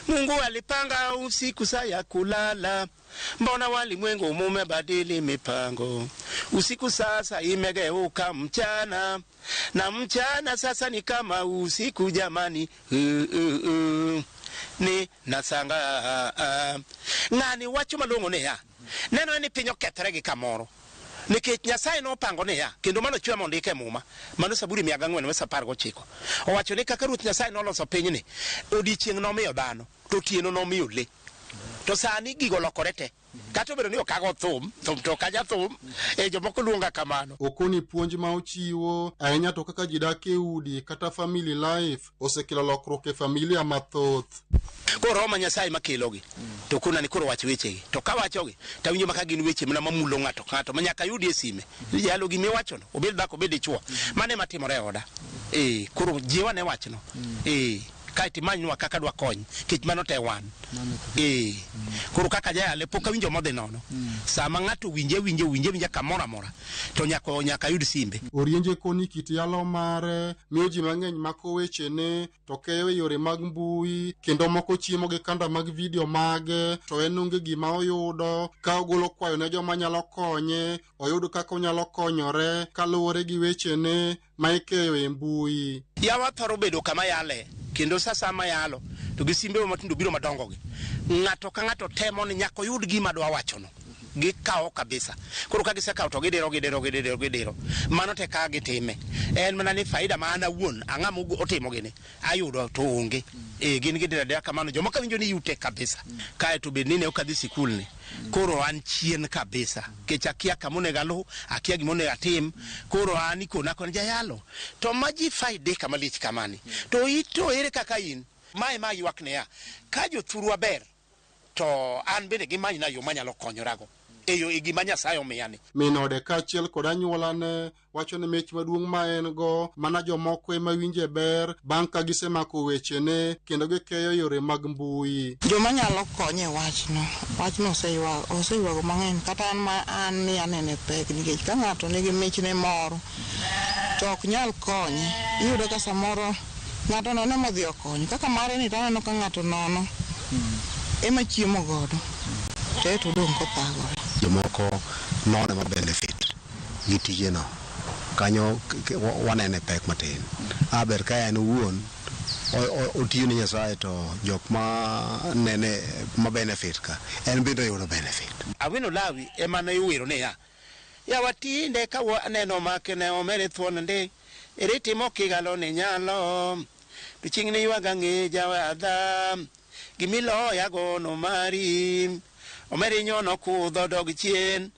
Mungu alipanga usiku saa ya kulala. Mbona walimwengu umebadili mipango? Usiku sasa imegeuka mchana, na mchana sasa ni kama usiku jamani. Ni nasanga ngani wacho malongo ne ya neno ni pinyo kethre gi kamoro nikech Nyasaye no pango ne ya kendo mano chwe mondo ike muma mano Zaburi 149 owacho ni kaka Ruoth Nyasaye no loso piny ni odiechieng' nomiyo dhano to otieno nomiyo le to sani gigo lokore te kata obedo ni okago thum to kaja thum jomoko luonga kamano. Okoni puonj ma ochiwo ahinya to kaka ji dak e udi kata family life osekelo lokruok e familia mathoth. Koro Roho ma Nyasaye makelogi to kuna ni koro wach wechegi to ka wachogi tawinjo maka gin weche mana mamulo ng'ato manyaka yudi e sime yalo gimi wachono obed dhako obed dichuo mane matimore oda koro jiwa ne wachno kaiti manywa kaka dwa kony kech mano te wan koro kaka jayale pok awinjo modhi nono sama ng'ato winje kamoro amora to nyaka yud simbe. Orienje koni kit yalo mare miyo ji mang'eny mako weche ne to keyo yore mag mbui kendo moko chiemo gi kanda mag video mage to en onge gima oyudo ka ogolo kwayo ne joma nyalo konye oyud kaka onyalo konyore kaluwore gi weche ne ma ikeyo e mbui. Yawa thoro bedo kama yale kendo sasa mayalo to gi simbe matindo biro madongo gi ng'ato ka ng'ato temo ni nyako yud gima dwa wachono gikawo kabisa. Koro ka gisekawo to gidiro mano te ka gitime en mana ni faida ma ana wuon ang'ama otimo gini ayudo to onge gin gidira kamano joma ka winjo ni yute kabisa kae to bed ni ne okadhi sikul ni koro an chien kabisa kech akia kamone galo akia gimone atim koro an ikona kon jayalo to maji faide kamalich kamani to ito ere kaka in mai ywak ne ya ka jothurwa ber to an bende gimanyna yo manyalo konyorago eyo gima Nyasaye omiyani. Min ode kaachiel kod anyuolane wacho ni mich maduong' ma en go mana jomoko ema winje ber bang' ka gisemako wechene kendo gikeyo yore mag mbui. Joma nyalo konye wachno oseywago mang'eny kata an ni anene pek nikech ka ng'ato nigi michne moro to ok nyal konye iyudo ka samoro ng'ato nono modhi okonyo kaka mare ni taneno ka ng'ato nono ema chiemo godo to dong' kopagore. Jomoko none ma benefit gi tijeno kanyo wanene pek matin aber ka en wuon otiyo ni Nyasaye to jok ma nene ma benefit ka en bende yudo benefit. Awino Lawi ema ne iwiro ne ya watinde ka waneno makene omere thuon ndi eritimo kigalo ne nyalo piching'ne ywaga ng'eja wadha gimilo yagono mari omeri nyono kudho dog chien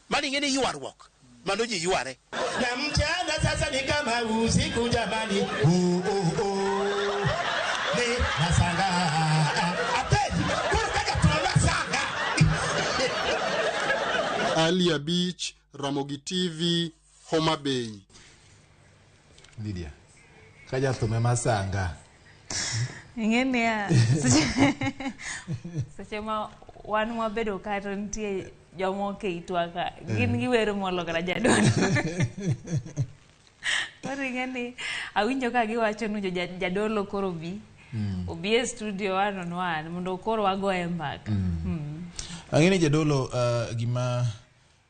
mali ngene yuarwok mano ji yuare na mchana sasa ni kama usiku jamani Ali Beach, Ramogi TV, Homa Bay. Lydia, kaja tume masanga. Ingene ya. Sechema wanu mabedo kato ntie jomoke itwaka. Gin giwero molo kara jadolo. Koro ingene awinjo ka giwacho no jadolo koro bi. Obi studio 1-on-1 mondo koro wagoye mbaka. Angene jadolo gima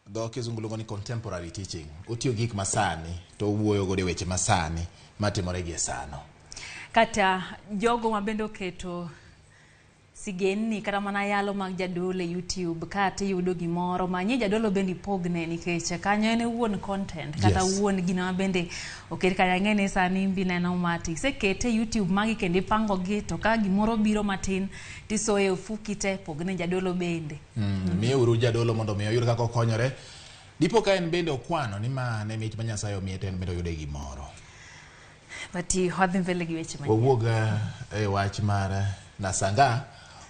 do kizungulugo ni contemporary teaching. Otiyo gik masani to wuoyo gode weche masani matimore gi sano. Kata jogo mabendo keto sigeni kata mana yalo mag jadolo YouTube kata yudo gimoro manye jadolo bendi pogne nikech kanyo ene wuon content kata wuon gina bende oket kaya ngene sani mbina na umati sekete YouTube magi kende pango gi to ka gimoro biro matin tisoe ofukite pogne jadolo bende. Miye uru jadolo mondo miyo yud kako konyore. Dipo ka en bende okwano ni ma ne mich manyasayo miye ten bendo yude gimoro. Bati hodhi mbele gi weche manyien. Wawuoga wach mar nasanga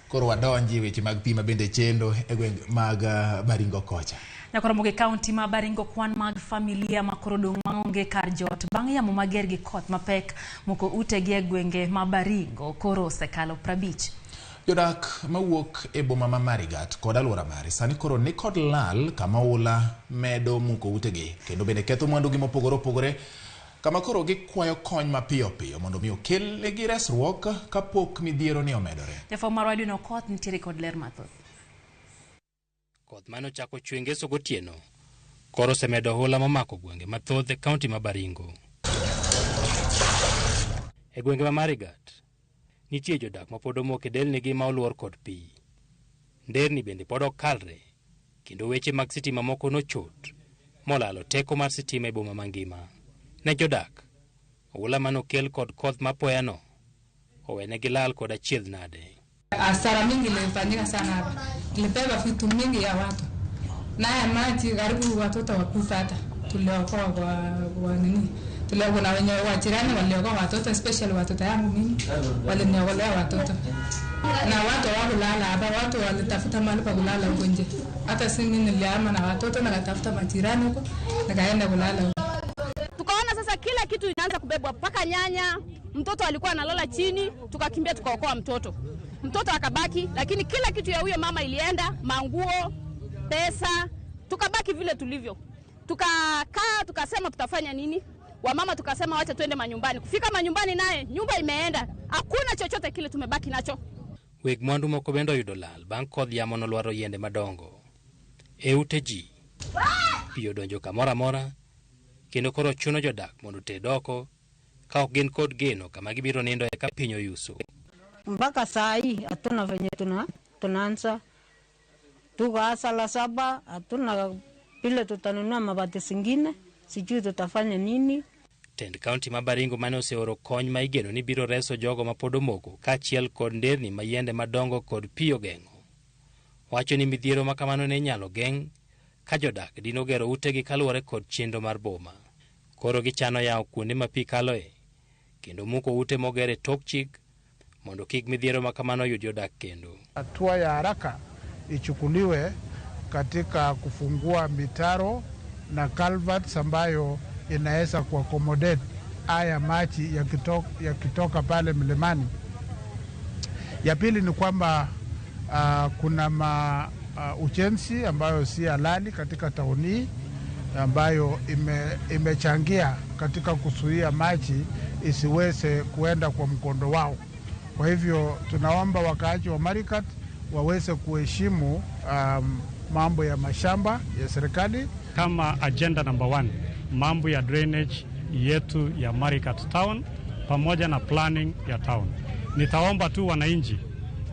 koro wadonji weche mag pima bende chendo gweng mag Baringo kocha. Nyakoromoge county ma Baringo kwan mag familia makoro dong maonge kar jot bang' yamo mager gi koth mapek moko ute gi gwenge ma Baringo koro sekalo 50. Jodak mawuok e boma ma Marigat kod alwora mare sani koro ni kod lal kama ula medo muko utegi kendo bende ketho mwandu gi mopogore opogore kama koro gikwayo kony mapiyo piyo mondo mi okel gi resruok kapok midhiero ni omedore. Jafwambo marwa dino koth nitiere kod ler mathoth. Koth mano chako chwe ngeso gotieno koro semedo hula mamako gwenge mathoth e kaunti ma Baringo. E gwenge ma Marigat nitie jodak mapod omok e delnigi ma oluor kod pi. Nderni bende pod ok kalre kendo weche mag sitima moko nochot molalo teko mar sitima e boma mangima. Ne jodak oula manokel kod koth mapoyano owenegi lal kod achiedh nade. Hasara mingi ilifanyika sana hapa. Tulibeba vitu mingi ya watu. Naye maji karibu watoto wakufa hata. Tuliokoa kwa nini? Tuliokoa na wenye wa jirani waliokoa watoto, especially watoto yangu mimi. Waliniokolea watoto. Na watu hawakulala hapa, watu walitafuta mahali pa kulala huko nje. Hata si mimi niliama na watoto nakatafuta majirani huko, nikaenda kulala huko. Tukaona sasa kila kitu inaanza kubebwa mpaka nyanya. Mtoto alikuwa analala chini, tukakimbia tukaokoa mtoto. Mtoto akabaki, lakini kila kitu ya huyo mama ilienda, manguo, pesa, tukabaki vile tulivyo. Tukakaa, tukasema tutafanya nini? Wamama tukasema wacha tuende manyumbani. Kufika manyumbani naye, nyumba imeenda. Hakuna chochote kile tumebaki nacho. Weg mwandu moko bendo yudo lal bang' kodh yamo nolwaro yiende madongo. E ute ji, pi odonjo kamoro amora, kendo koro chuno jodak mondo ted oko ka ok gin kod geno kama gibiro nindo eka piny oyuso. Mpaka saa hii hatuna venye tunaanza. Tuko saa 7, hatuna vile tutanunua mabati zingine, sijui tutafanya nini. Tend kaunti ma Baringo mane oseoro kony ma igeno ni biro reso jogo mapod omoko kaachiel kod nderni ma yiende madongo kod pi ogeng'o. Wacho ni midhiero ma kamano ne nyalo geng' ka jodak dino gero utegi kaluwore kod chenro mar boma. Koro gichano yawo kuonde ma pi kaloe kendo muko ute mogere tok chik mondo kik midhiero ma kamano yud jodak kendo. Hatua ya haraka ichukuliwe katika kufungua mitaro na culverts ambayo inaweza kuaccommodate haya maji yakitoka pale mlimani. Ya pili ni kwamba kuna ujenzi ambayo si halali katika tauni ambayo imechangia katika kuzuia maji isiweze kuenda kwa mkondo wao. Kwa hivyo tunaomba wakaaji wa Marigat waweze kuheshimu mambo ya mashamba ya serikali. Kama agenda number 1, mambo ya drainage yetu ya Marigat town pamoja na planning ya town. Nitaomba tu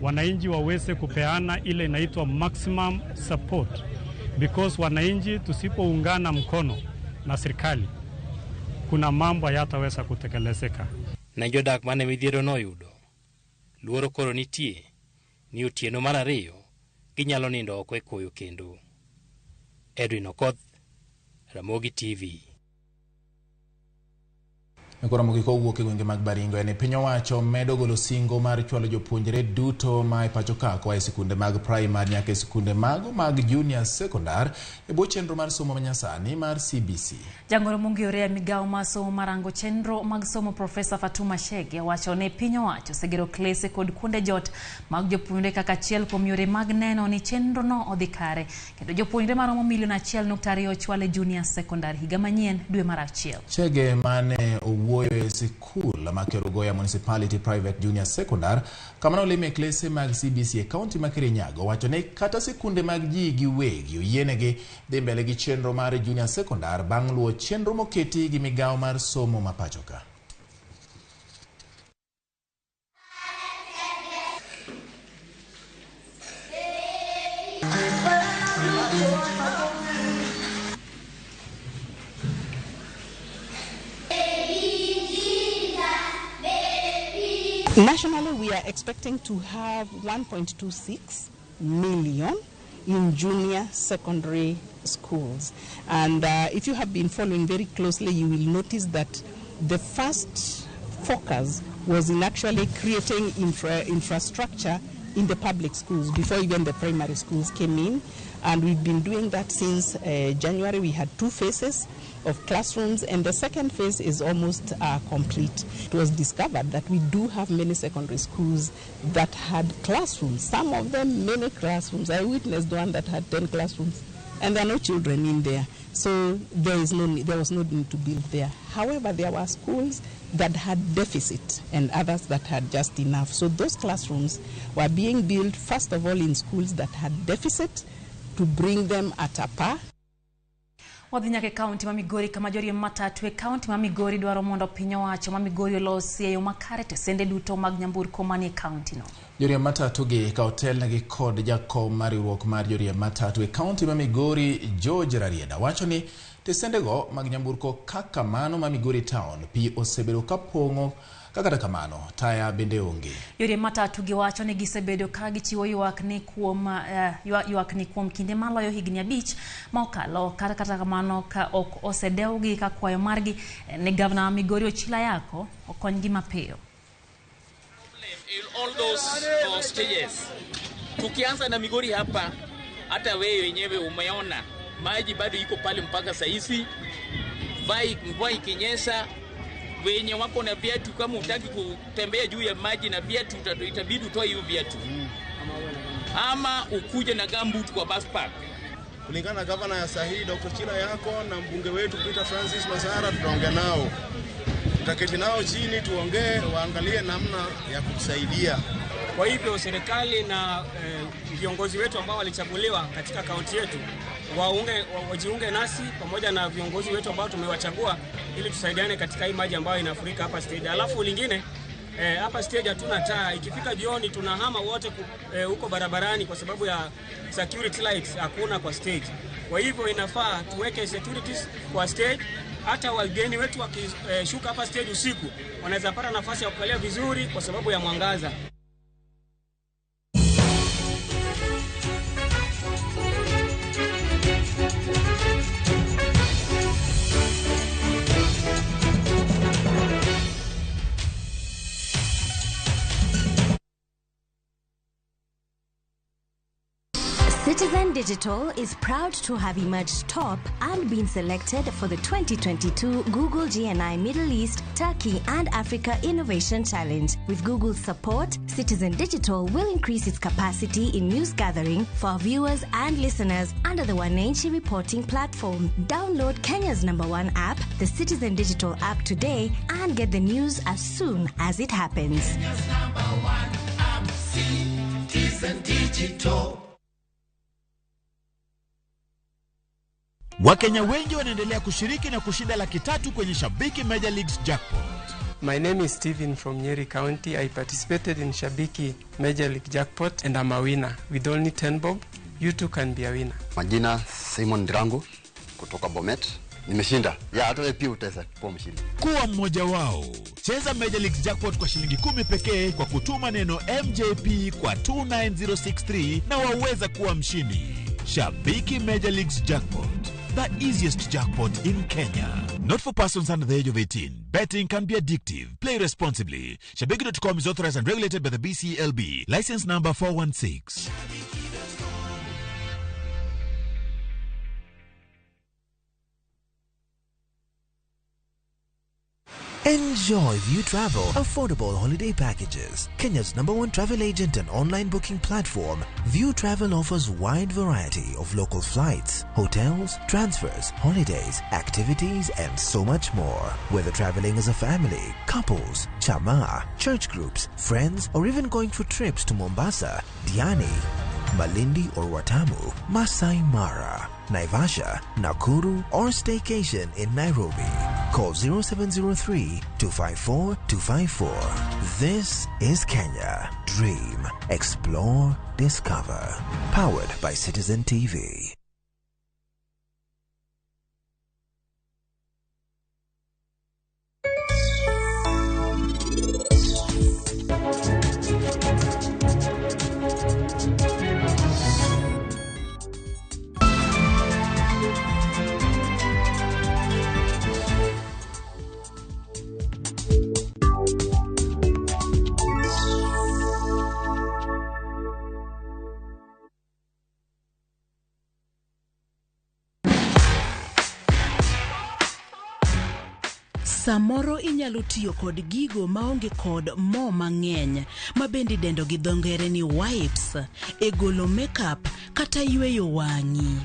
wananchi waweze kupeana ile inaitwa maximum support, because wananchi tusipoungana mkono na serikali kuna mambo hayataweza kutekelezeka. Na jodak mane midhiero noyudo luoro koro nitie ni otieno mar ariyo ginyalo nindo oko e koyo kendo. Edwin Okoth, Ramogi TV. Ramogi kowuok e gwenge mag Baringo ene piny owacho medo golo singo mar chwalo jopuonjre duto ma e pacho ka koa e sikunde mag primary nyaka e sikunde mag junior secondary e bwo chenro mar somo manyasani mar CBC. Jangoro mongiore e migawo mar somo marango chenro mag somo Profesa Fatuma Shege wacho ne piny owacho osegero klese kod kuonde jot mag jopuonjre kaka achiel kuom yore mag neno ni chenro no odhi kare kendo jopuonjre maromo milion 1.2 ochwal e junior secondary higa manyien dwe mar achiel. Shege mane owuoyo e sikul ma Kerugoya Municipality Private Junior Secondary kamano lime klese mag CBC e kaunti ma Kirinyaga wacho ne kata sikunde mag ji giwegi oyienegi dhi mbele gi chenro mar junior secondary bang' luwo chenro moketi gi migawo mar somo ma pacho ka. Nationally, we are expecting to have 1.26 million in junior secondary schools. And if you have been following very closely, you will notice that the first focus was in actually creating infrastructure in the public schools before even the primary schools came in. And we've been doing that since January. We had 2 phases of classrooms, and the second phase is almost complete. It was discovered that we do have many secondary schools that had classrooms, some of them many classrooms. I witnessed one that had 10 classrooms, and there are no children in there. So there was no need to build there. However, there were schools that had deficit and others that had just enough. So those classrooms were being built, first of all, in schools that had deficit to bring them at a par. Wadhi nyaka kaunti ma Migori kama joriemb matatu e kaunti ma Migori dwaro mondo piny owacho ma Migori olosi e yo makare tesende duto mag nyamburko manie kaunti no. Joriemb matatu gi ka otelnegi kod jakom mar riwruok mar joriemb matatu e kaunti ma Migori George Rarieda wacho ni tesendego mag nyamburko kaka mano ma Migori town pi osebedo ka pong'o kaka kamano taya bende onge. Joriemb matatu gi wacho ni gisebedo ka gichiwo ywak ni kuom kinde maloyo higni 5 ma okalo kata kamano ka ok osedewgi ka kwayo margi ne gavana Migori Ochila Yako okonygi mapiyo. All those stages. Tukianza na Migori hapa, hata wewe wenyewe umeona maji bado iko pale mpaka saa hizi. Mvua ikinyesha, wenye wako na viatu kama utaki kutembea juu ya maji na viatu itabidi utoe hiyo viatu. Ama ukuje na gumboot kwa bus park. Kulingana na gavana ya sahihi Dr. Chila Yako na mbunge wetu Peter Francis Masara, tutaongea nao. Tutaketi nao chini tuongee, waangalie namna ya kusaidia. Kwa hivyo serikali na viongozi wetu ambao walichaguliwa katika kaunti yetu wajiunge nasi pamoja na viongozi wetu ambao tumewachagua ili tusaidiane katika hii maji ambayo inafurika hapa stage. Alafu lingine hapa stage hatuna taa, ikifika jioni tunahama wote huko barabarani kwa sababu ya security lights hakuna kwa stage. Kwa hivyo inafaa tuweke securities kwa stage, hata wageni wetu wakishuka hapa stage usiku wanaweza pata nafasi ya kukalia vizuri kwa sababu ya mwangaza. Citizen Digital is proud to have emerged top and been selected for the 2022 Google GNI Middle East, Turkey and Africa Innovation Challenge. With Google's support, Citizen Digital will increase its capacity in news gathering for our viewers and listeners under the Wananchi reporting platform. Download Kenya's #1 app, the Citizen Digital app today, and get the news as soon as it happens. Kenya's #1 app, Citizen Digital. Wakenya wengi wanaendelea kushiriki na kushinda $300,000 kwenye Shabiki Major Leagues Jackpot. My name is Steven from Nyeri County. I participated in Shabiki Major League Jackpot and I'm a winner. With only 10 bob, you too can be a winner. Majina Simon Drango kutoka Bomet. Nimeshinda. Ya hata wewe pia utaweza kuwa mshindi. Kuwa mmoja wao. Cheza Major League Jackpot kwa shilingi 10 pekee kwa kutuma neno MJP kwa 29063 na waweza kuwa mshindi. Shabiki Major Leagues Jackpot, the easiest jackpot in Kenya. Not for persons under the age of 18. Betting can be addictive. Play responsibly. Shabiki.com is authorized and regulated by the BCLB. License number 416. Enjoy View Travel affordable holiday packages. Kenya's #1 travel agent and online booking platform, View Travel offers wide variety of local flights, hotels, transfers, holidays, activities, and so much more. Whether traveling as a family, couples, chama, church groups, friends, or even going for trips to Mombasa, Diani, Malindi or Watamu, Masai Mara, Naivasha, Nakuru, or staycation in Nairobi. Call 0703-254-254. This is Kenya. Dream, explore, discover. Powered by Citizen TV. Samoro inyalo tiyo kod gigo maonge kod mo mang'eny mabende dendo gi dho ngere ni wipes e golo makeup kata yweyo wang'i.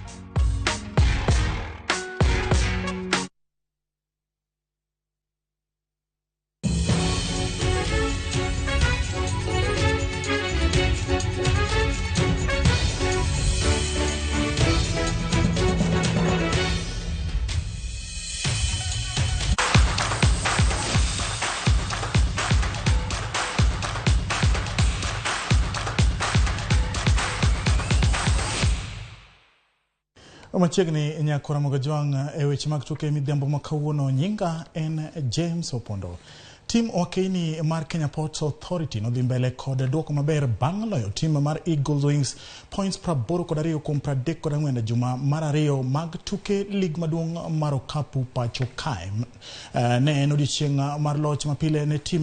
Machiegni nyakora mogajwang e weche mag tuke midhiambo makawuono. Nyinga en James Opondo. Tim Okeini mar Kenya Ports Authority no dhi mbele kod duoko maber bang' loyo tim mar Eagles Wings points 82 kuom 34 juma mar ariyo mag tuke lig maduong' mar okapu pacho kae. Ne en odiechieng' mar loch mapile ne tim